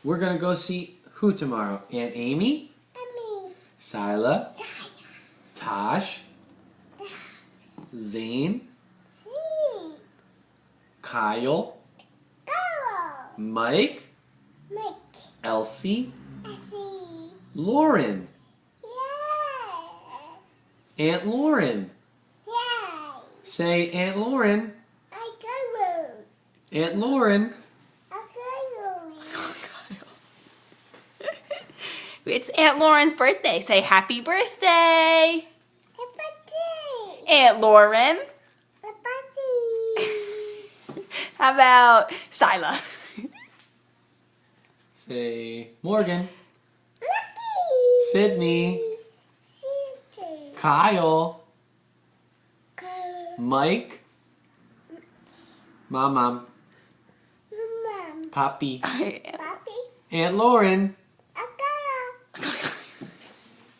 We're gonna go see who tomorrow? Aunt Amy? Amy. Sila? Saya. Tosh? Zane? Si. Kyle? Carol. Mike? Mike. Elsie? Essie. Lauren? Yay. Aunt Lauren? Yay. Say, Aunt Lauren. I go. Aunt Lauren. I go. It's Aunt Lauren's birthday. Say happy birthday, Happy Aunt Lauren. birthday. How about Sila? Say, Morgan. Lucky. Sydney. Sydney. Kyle. Carol. Mike. Mom. Mom. Poppy. Papi. Aunt Lauren.